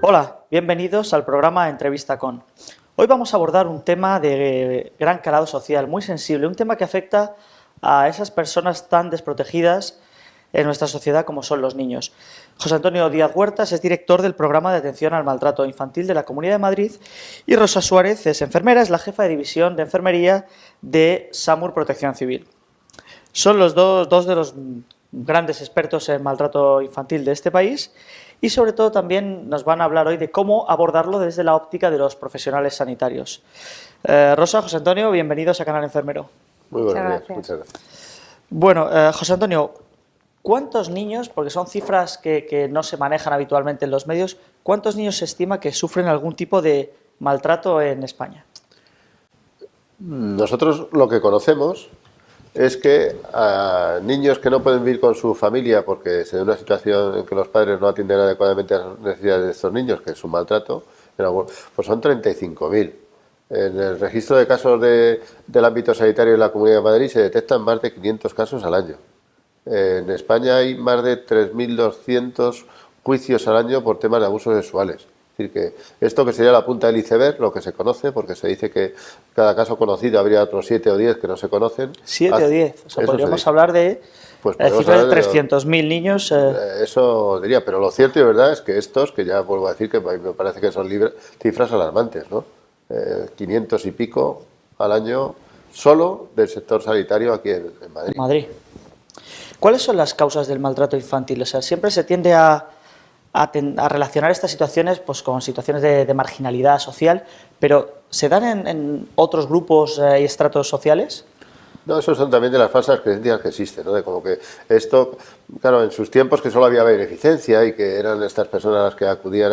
Hola, bienvenidos al programa Entrevista con. Hoy vamos a abordar un tema de gran calado social, muy sensible, un tema que afecta a esas personas tan desprotegidas en nuestra sociedad como son los niños. José Antonio Díaz Huertas es director del programa de atención al maltrato infantil de la Comunidad de Madrid y Rosa Suárez es enfermera, es la jefa de división de enfermería de SAMUR Protección Civil. Son los dos de los grandes expertos en maltrato infantil de este país y sobre todo también nos van a hablar hoy de cómo abordarlo desde la óptica de los profesionales sanitarios. Rosa, José Antonio, bienvenidos a Canal Enfermero. Muy buenos días, muchas gracias. Bueno, José Antonio, ¿cuántos niños, porque son cifras que no se manejan habitualmente en los medios, cuántos niños se estima que sufren algún tipo de maltrato en España? Nosotros lo que conocemos es que a niños que no pueden vivir con su familia porque se da una situación en que los padres no atienden adecuadamente a las necesidades de estos niños, que es un maltrato, pues son 35.000. En el registro de casos del ámbito sanitario de la Comunidad de Madrid se detectan más de 500 casos al año. En España hay más de 3.200 juicios al año por temas de abusos sexuales. Es decir, que esto que sería la punta del iceberg, lo que se conoce, porque se dice que cada caso conocido habría otros 7 o 10 que no se conocen. 7 o 10, o sea, podríamos hablar de cifras de 300.000 niños. Eso diría, pero lo cierto y verdad es que estos, que ya vuelvo a decir que me parece que son cifras alarmantes, ¿no? 500 y pico al año solo del sector sanitario aquí en Madrid. ¿Cuáles son las causas del maltrato infantil? O sea, siempre se tiende a relacionar estas situaciones pues, con situaciones de marginalidad social, pero ¿se dan en otros grupos y estratos sociales? No, eso son también de las falsas creencias que existen, ¿no? De como que esto, claro, en sus tiempos que solo había beneficencia y que eran estas personas las que acudían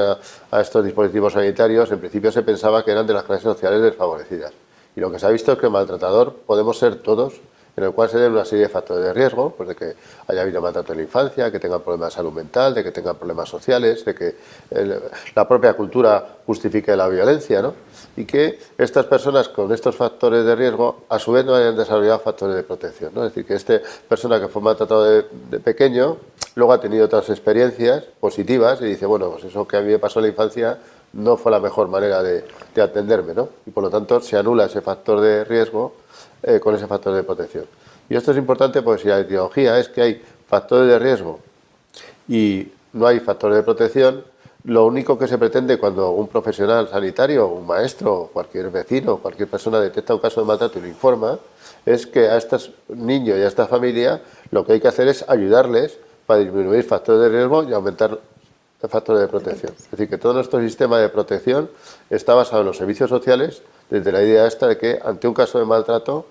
a estos dispositivos sanitarios, en principio se pensaba que eran de las clases sociales desfavorecidas. Y lo que se ha visto es que el maltratador podemos ser todos, en el cual se den una serie de factores de riesgo, pues de que haya habido maltrato en la infancia, que tengan problemas de salud mental, de que tengan problemas sociales, de que la propia cultura justifique la violencia, ¿no? Y que estas personas con estos factores de riesgo a su vez no hayan desarrollado factores de protección, ¿no? Es decir, que esta persona que fue maltratado de pequeño luego ha tenido otras experiencias positivas y dice, bueno, pues eso que a mí me pasó en la infancia no fue la mejor manera de atenderme, ¿no? Y por lo tanto se anula ese factor de riesgo con ese factor de protección. Y esto es importante porque si la etiología es que hay factores de riesgo y no hay factores de protección, lo único que se pretende cuando un profesional sanitario, un maestro, cualquier vecino, cualquier persona detecta un caso de maltrato y lo informa, es que a estos niños y a esta familia lo que hay que hacer es ayudarles para disminuir factores de riesgo y aumentar el factor de protección. Es decir, que todo nuestro sistema de protección está basado en los servicios sociales, desde la idea esta de que ante un caso de maltrato,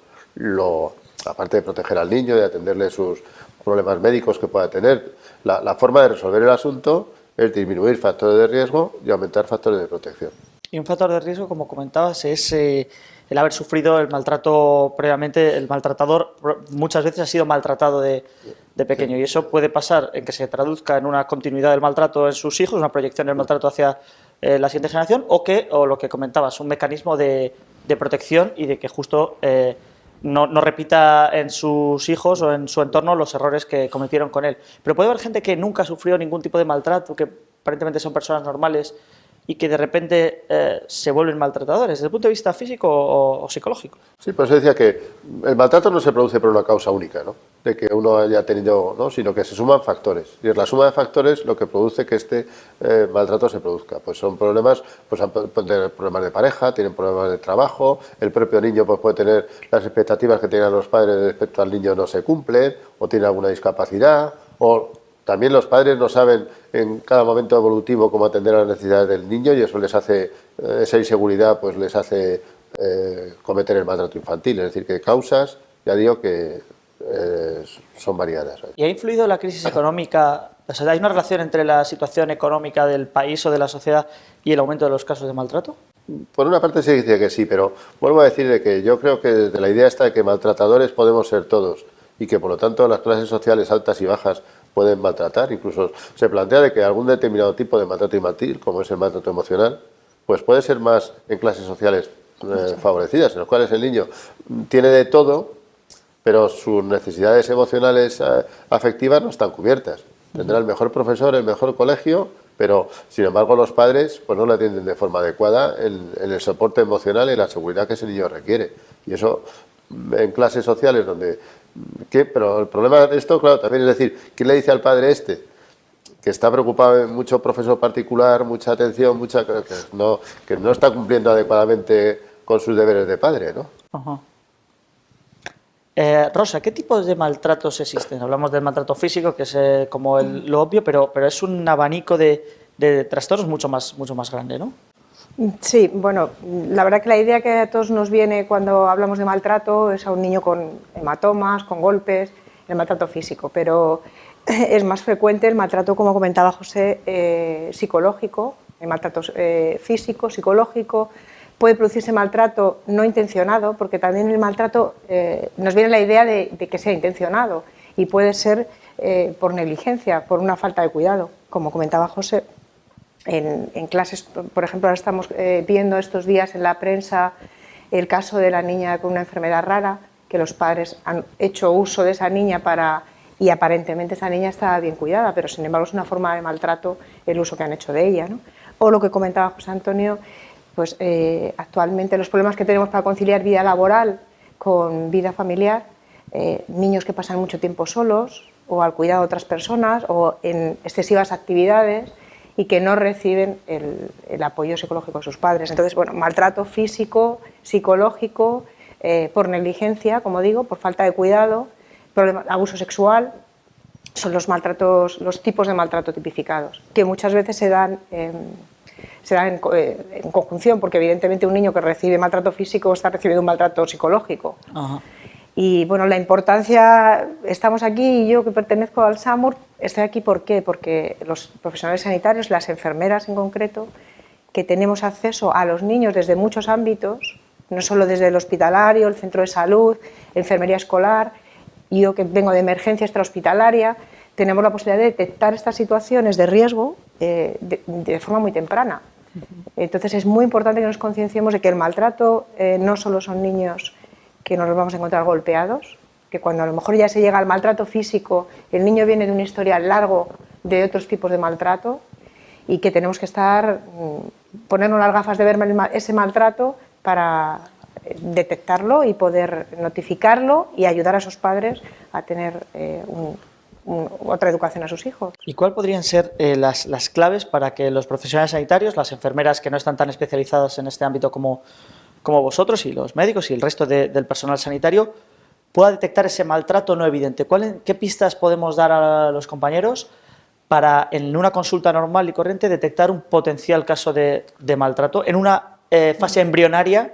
aparte de proteger al niño, de atenderle sus problemas médicos que pueda tener, la forma de resolver el asunto es disminuir factores de riesgo y aumentar factores de protección. Y un factor de riesgo, como comentabas, es el haber sufrido el maltrato previamente. El maltratador muchas veces ha sido maltratado de pequeño, sí. Y eso puede pasar en que se traduzca en una continuidad del maltrato en sus hijos, una proyección del maltrato hacia la siguiente generación, o lo que comentabas, un mecanismo de protección y de que justo no repita en sus hijos o en su entorno los errores que cometieron con él. Pero puede haber gente que nunca sufrió ningún tipo de maltrato, que aparentemente son personas normales y que de repente se vuelven maltratadores, desde el punto de vista físico o psicológico. Sí, por eso decía que el maltrato no se produce por una causa única, ¿no? De que uno haya tenido, ¿no? Sino que se suman factores. Y es la suma de factores lo que produce que este maltrato se produzca. Pues son problemas, pues pueden tener problemas de pareja, tienen problemas de trabajo, el propio niño pues puede tener las expectativas que tenían los padres respecto al niño no se cumplen, o tiene alguna discapacidad, o también los padres no saben en cada momento evolutivo cómo atender a las necesidades del niño y eso les hace, esa inseguridad pues les hace cometer el maltrato infantil. Es decir, que causas, ya digo que son variadas. ¿Y ha influido la crisis económica? O sea, ¿hay una relación entre la situación económica del país o de la sociedad y el aumento de los casos de maltrato? Por una parte se dice que sí, pero vuelvo a decir de que yo creo que desde la idea esta de que maltratadores podemos ser todos y que por lo tanto las clases sociales altas y bajas pueden maltratar, incluso se plantea de que algún determinado tipo de maltrato infantil, como es el maltrato emocional, pues puede ser más en clases sociales favorecidas, en las cuales el niño tiene de todo, pero sus necesidades emocionales afectivas no están cubiertas. Tendrá el mejor profesor, el mejor colegio, pero sin embargo los padres pues no le atienden de forma adecuada en el soporte emocional y la seguridad que ese niño requiere. Y eso en clases sociales donde... Pero el problema de esto, claro, también es decir, ¿quién le dice al padre que está preocupado en mucho profesor particular, mucha atención, que no está cumpliendo adecuadamente con sus deberes de padre, ¿no? Ajá. Rosa, ¿qué tipos de maltratos existen? Hablamos del maltrato físico, que es como lo obvio, pero es un abanico de trastornos mucho más grande, ¿no? Sí, bueno, la verdad que la idea que a todos nos viene cuando hablamos de maltrato es a un niño con hematomas, con golpes, el maltrato físico, pero es más frecuente el maltrato, como comentaba José, psicológico, el maltrato físico, psicológico. Puede producirse maltrato no intencionado, porque también el maltrato nos viene la idea de que sea intencionado y puede ser por negligencia, por una falta de cuidado, como comentaba José. En clases, por ejemplo, ahora estamos viendo estos días en la prensa el caso de la niña con una enfermedad rara, que los padres han hecho uso de esa niña y aparentemente esa niña está bien cuidada, pero sin embargo es una forma de maltrato el uso que han hecho de ella, ¿no? O lo que comentaba José Antonio, pues actualmente los problemas que tenemos para conciliar vida laboral con vida familiar, niños que pasan mucho tiempo solos o al cuidado de otras personas o en excesivas actividades y que no reciben el apoyo psicológico de sus padres. Entonces, bueno, maltrato físico, psicológico, por negligencia, como digo, por falta de cuidado, abuso sexual, son los tipos de maltrato tipificados, que muchas veces se dan en conjunción, porque evidentemente un niño que recibe maltrato físico está recibiendo un maltrato psicológico. Ajá. Y bueno, la importancia, estamos aquí y yo que pertenezco al SAMUR, estoy aquí ¿por qué? Porque los profesionales sanitarios, las enfermeras en concreto, que tenemos acceso a los niños desde muchos ámbitos, no solo desde el hospitalario, el centro de salud, enfermería escolar, yo que vengo de emergencia extrahospitalaria, tenemos la posibilidad de detectar estas situaciones de riesgo de forma muy temprana. Entonces es muy importante que nos concienciemos de que el maltrato no solo son niños que nos vamos a encontrar golpeados, que cuando a lo mejor ya se llega al maltrato físico, el niño viene de un historial largo de otros tipos de maltrato y que tenemos que ponernos las gafas de ver ese maltrato para detectarlo y poder notificarlo y ayudar a esos padres a tener otra educación a sus hijos. ¿Y cuáles podrían ser las claves para que los profesionales sanitarios, las enfermeras que no están tan especializadas en este ámbito como vosotros y los médicos y el resto del personal sanitario, pueda detectar ese maltrato no evidente? ¿Qué pistas podemos dar a los compañeros para, en una consulta normal y corriente, detectar un potencial caso de maltrato en una fase embrionaria,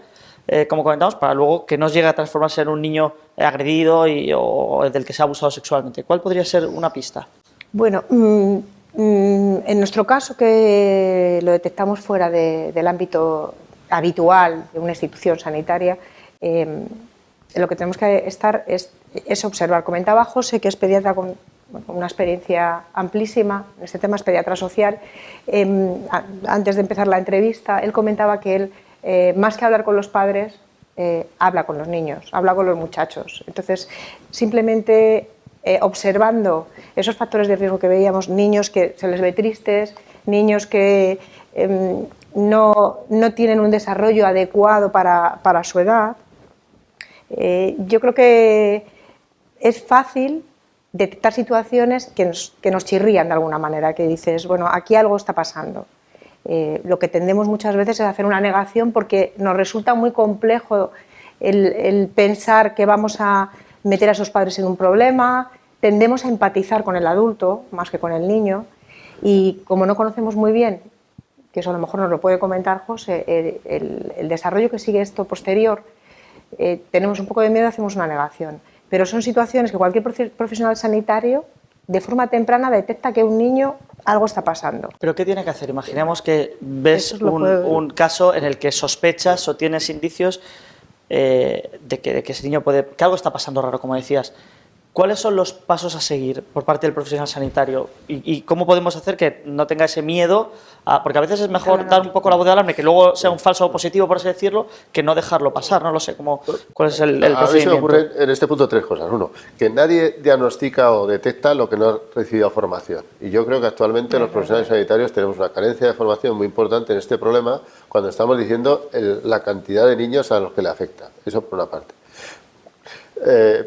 como comentamos, para luego que no llegue a transformarse en un niño agredido o del que se ha abusado sexualmente? ¿Cuál podría ser una pista? Bueno, en nuestro caso, que lo detectamos fuera del ámbito habitual de una institución sanitaria, lo que tenemos que estar es observar. Comentaba José, que es pediatra con una experiencia amplísima en este tema, es pediatra social. Antes de empezar la entrevista, él comentaba que él, más que hablar con los padres, habla con los niños, habla con los muchachos. Entonces, simplemente observando esos factores de riesgo que veíamos, niños que se les ve tristes, niños que no tienen un desarrollo adecuado para su edad, yo creo que es fácil detectar situaciones que nos chirrían de alguna manera, que dices, bueno, aquí algo está pasando. Lo que tendemos muchas veces es hacer una negación porque nos resulta muy complejo el pensar que vamos a meter a esos padres en un problema, tendemos a empatizar con el adulto más que con el niño, y como no conocemos muy bien, que eso a lo mejor nos lo puede comentar José, el desarrollo que sigue esto posterior, tenemos un poco de miedo, hacemos una negación. Pero son situaciones que cualquier profesional sanitario de forma temprana detecta que un niño algo está pasando. ¿Pero qué tiene que hacer? Imaginemos que ves un caso en el que sospechas o tienes indicios de que ese niño que algo está pasando raro, como decías. ¿cuáles son los pasos a seguir por parte del profesional sanitario? ¿Y cómo podemos hacer que no tenga ese miedo? Porque a veces es mejor dar un poco la voz de alarma, que luego sea un falso positivo, por así decirlo, que no dejarlo pasar. No lo sé, ¿cuál es el procedimiento? A mí se me ocurren en este punto 3 cosas. Uno, que nadie diagnostica o detecta lo que no ha recibido formación. Y yo creo que actualmente los profesionales sanitarios tenemos una carencia de formación muy importante en este problema cuando estamos diciendo la cantidad de niños a los que le afecta. Eso por una parte.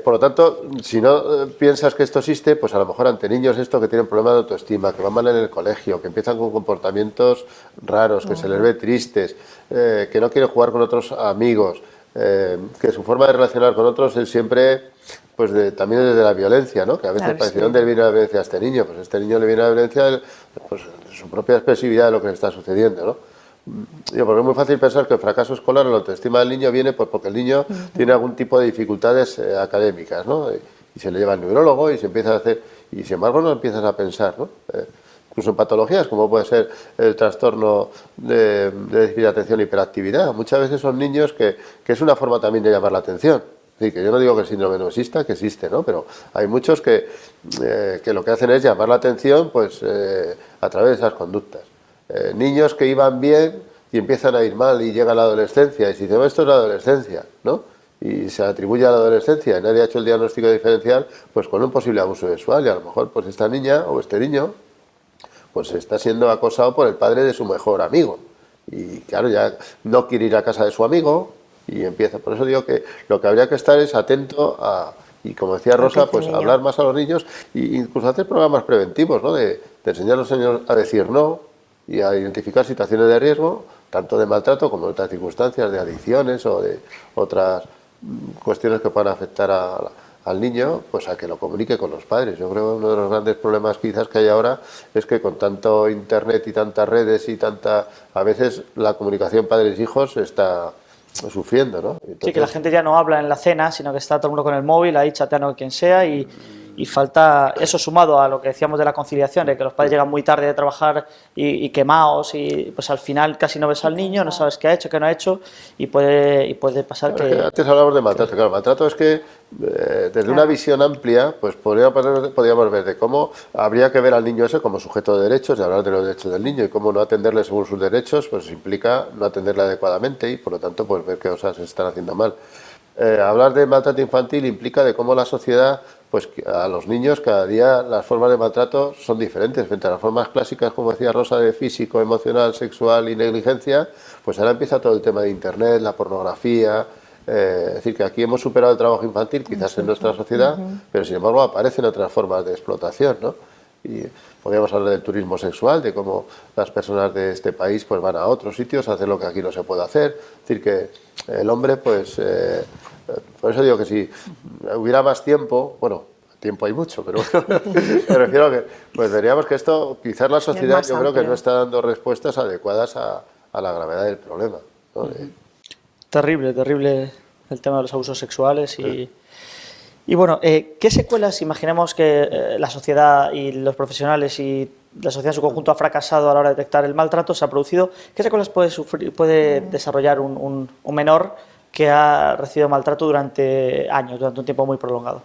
Por lo tanto, si no piensas que esto existe, pues a lo mejor ante niños que tienen problemas de autoestima, que van mal en el colegio, que empiezan con comportamientos raros, que se les ve tristes, que no quieren jugar con otros amigos, que su forma de relacionar con otros es siempre pues también desde la violencia, ¿no? Que a veces parece, ¿dónde le viene la violencia a este niño? Pues a este niño le viene la violencia pues, de su propia expresividad de lo que le está sucediendo, ¿no? Porque es muy fácil pensar que el fracaso escolar o la autoestima del niño viene pues porque el niño tiene algún tipo de dificultades académicas, ¿no? Y se le lleva al neurólogo y se empieza a hacer, y sin embargo no empiezas a pensar, ¿no? Incluso en patologías como puede ser el trastorno de déficit de atención e hiperactividad. Muchas veces son niños que es una forma también de llamar la atención. Sí, que yo no digo que el síndrome no exista, que existe, ¿no? Pero hay muchos que lo que hacen es llamar la atención pues a través de esas conductas. Niños que iban bien y empiezan a ir mal y llega la adolescencia y se dice, esto es la adolescencia, ¿no? Y se atribuye a la adolescencia y nadie ha hecho el diagnóstico diferencial pues con un posible abuso sexual y a lo mejor pues esta niña o este niño pues está siendo acosado por el padre de su mejor amigo y claro, ya no quiere ir a casa de su amigo y empieza. Por eso digo que lo que habría que estar es atento a, y como decía Rosa, pues hablar más a los niños e incluso hacer programas preventivos, ¿no? De enseñar a los niños a decir no y a identificar situaciones de riesgo, tanto de maltrato como de otras circunstancias, de adicciones o de otras cuestiones que puedan afectar al niño, pues a que lo comunique con los padres. Yo creo que uno de los grandes problemas quizás que hay ahora es que con tanto internet y tantas redes y a veces la comunicación padres-hijos está sufriendo, ¿no? Entonces, sí, que la gente ya no habla en la cena, sino que está todo el mundo con el móvil, ahí chateando con quien sea y falta eso sumado a lo que decíamos de la conciliación, de que los padres llegan muy tarde de trabajar y quemados y pues al final casi no ves al niño, no sabes qué ha hecho, qué no ha hecho y puede pasar que... Antes hablamos de maltrato, claro, maltrato es que desde una visión amplia pues podríamos ver de cómo habría que ver al niño ese como sujeto de derechos y hablar de los derechos del niño y cómo no atenderle según sus derechos pues implica no atenderle adecuadamente y por lo tanto pues ver qué cosas se están haciendo mal. Hablar de maltrato infantil implica de cómo la sociedad, pues a los niños cada día las formas de maltrato son diferentes. Frente a las formas clásicas, como decía Rosa, de físico, emocional, sexual y negligencia, pues ahora empieza todo el tema de internet, la pornografía. Es decir, que aquí hemos superado el trabajo infantil, quizás en nuestra sociedad, pero sin embargo aparecen otras formas de explotación, ¿no? Y podríamos hablar del turismo sexual, de cómo las personas de este país pues van a otros sitios a hacer lo que aquí no se puede hacer. Es decir, que el hombre, pues, por eso digo que si hubiera más tiempo, bueno, tiempo hay mucho, pero me refiero a que pues veríamos que esto, quizás la sociedad yo creo que no está dando respuestas adecuadas a la gravedad del problema, ¿no? Terrible, terrible el tema de los abusos sexuales y bueno, ¿qué secuelas imaginemos que la sociedad y los profesionales y la sociedad en su conjunto ha fracasado a la hora de detectar el maltrato, se ha producido? ¿Qué secuelas puede desarrollar un menor que ha recibido maltrato durante años, durante un tiempo muy prolongado?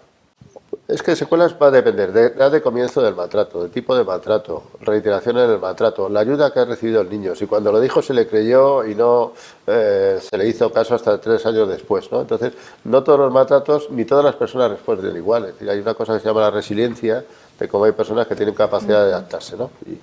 Es que secuelas va a depender de edad de comienzo del maltrato, del tipo de maltrato, reiteración en el maltrato, la ayuda que ha recibido el niño, si cuando lo dijo se le creyó y no se le hizo caso hasta 3 años después, ¿no? Entonces, no todos los maltratos ni todas las personas responden igual. Es decir, hay una cosa que se llama la resiliencia, de cómo hay personas que tienen capacidad de adaptarse, ¿no? Y,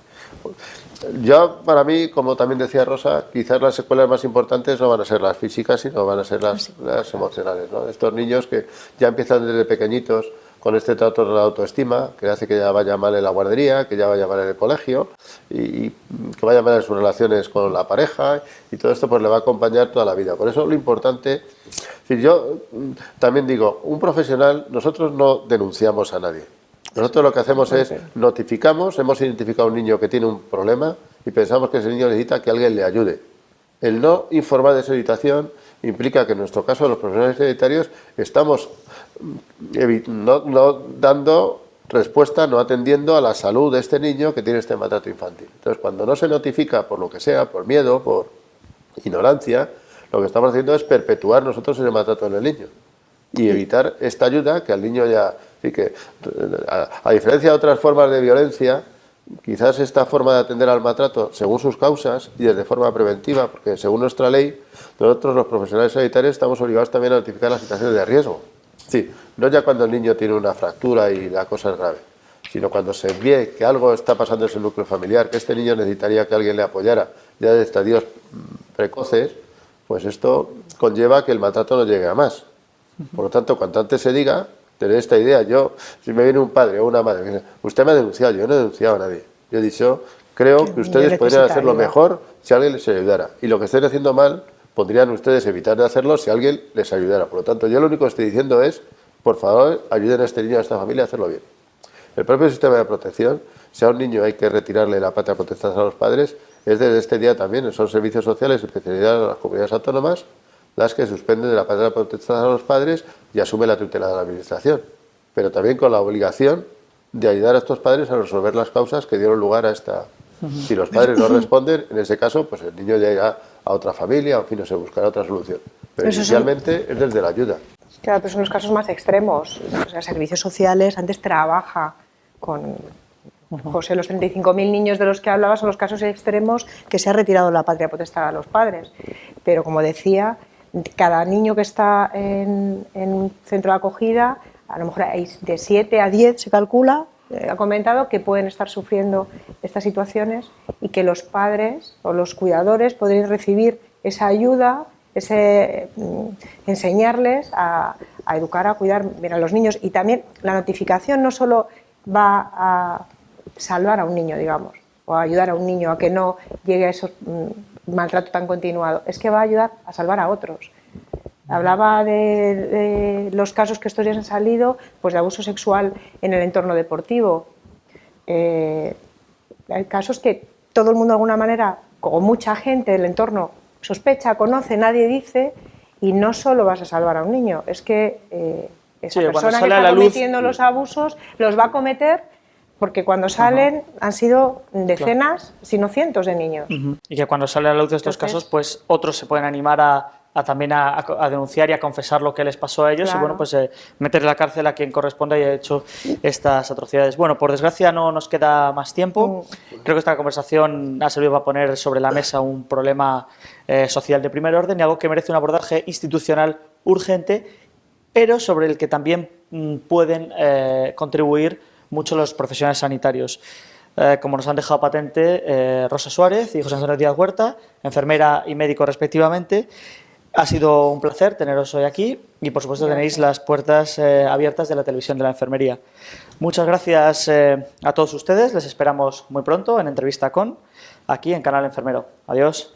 yo, para mí, como también decía Rosa, quizás las secuelas más importantes no van a ser las físicas, sino van a ser las emocionales, ¿no? Estos niños que ya empiezan desde pequeñitos con este trato de la autoestima, que hace que ya vaya mal en la guardería, que ya vaya mal en el colegio y que vaya mal en sus relaciones con la pareja y todo esto pues le va a acompañar toda la vida. Por eso lo importante, es decir, yo también digo, un profesional, nosotros no denunciamos a nadie. Nosotros lo que hacemos es notificamos, hemos identificado a un niño que tiene un problema y pensamos que ese niño necesita que alguien le ayude. El no informar de esa situación implica que en nuestro caso los profesionales sanitarios estamos no dando respuesta, no atendiendo a la salud de este niño que tiene este maltrato infantil. Entonces, cuando no se notifica por lo que sea, por miedo, por ignorancia, lo que estamos haciendo es perpetuar nosotros ese maltrato en el niño y evitar esta ayuda que al niño ya... Y que, a diferencia de otras formas de violencia, quizás esta forma de atender al maltrato según sus causas y de forma preventiva, porque según nuestra ley, nosotros los profesionales sanitarios estamos obligados también a notificar las situaciones de riesgo. Sí, no ya cuando el niño tiene una fractura y la cosa es grave, sino cuando se ve que algo está pasando en su núcleo familiar, que este niño necesitaría que alguien le apoyara ya desde estadios precoces, pues esto conlleva que el maltrato no llegue a más. Por lo tanto, cuanto antes se diga, tener esta idea. Yo, si me viene un padre o una madre, me dice, usted me ha denunciado, yo no he denunciado a nadie. Yo he dicho, creo que ustedes podrían hacerlo mejor si alguien les ayudara. Y lo que estén haciendo mal, podrían ustedes evitar de hacerlo si alguien les ayudara. Por lo tanto, yo lo único que estoy diciendo es, por favor, ayuden a este niño, a esta familia a hacerlo bien. El propio sistema de protección, si a un niño hay que retirarle la patria potestad a los padres, es desde este día también, son servicios sociales especializados de las comunidades autónomas las que suspenden de la patria potestad a los padres y asumen la tutela de la administración, pero también con la obligación de ayudar a estos padres a resolver las causas que dieron lugar a esta. Si los padres no responden, en ese caso, pues el niño ya irá a otra familia, o en fin, no se buscará otra solución. Pero inicialmente es desde la ayuda. Claro, pero son los casos más extremos. O sea, servicios sociales antes trabaja con José, los 35.000 niños de los que hablaba son los casos extremos que se ha retirado la patria potestad a los padres. Pero como decía, cada niño que está en un centro de acogida, a lo mejor hay de 7 a 10 se calcula, ha comentado que pueden estar sufriendo estas situaciones y que los padres o los cuidadores podrían recibir esa ayuda, enseñarles a educar, a cuidar bien a los niños. Y también la notificación no solo va a salvar a un niño, digamos, o a ayudar a un niño a que no llegue a ese maltrato tan continuado, es que va a ayudar a salvar a otros. Hablaba de los casos que estos días han salido, pues de abuso sexual en el entorno deportivo. Hay casos que todo el mundo de alguna manera, o mucha gente del entorno sospecha, conoce, nadie dice, y no solo vas a salvar a un niño, es que esa persona que está cometiendo los abusos los va a cometer, porque cuando salen han sido decenas, si no cientos de niños. Y que cuando sale a la luz de estos casos, pues otros se pueden animar también a denunciar y a confesar lo que les pasó a ellos, claro. Y bueno, pues meter en la cárcel a quien corresponda y haya hecho estas atrocidades. Bueno, por desgracia no nos queda más tiempo. Creo que esta conversación ha servido para poner sobre la mesa un problema social de primer orden y algo que merece un abordaje institucional urgente, pero sobre el que también pueden contribuir mucho los profesionales sanitarios. Como nos han dejado patente Rosa Suárez y José Antonio Díaz Huerta, enfermera y médico respectivamente. Ha sido un placer teneros hoy aquí y, por supuesto, tenéis las puertas abiertas de la televisión de la enfermería. Muchas gracias a todos ustedes. Les esperamos muy pronto en Entrevista con, aquí en Canal Enfermero. Adiós.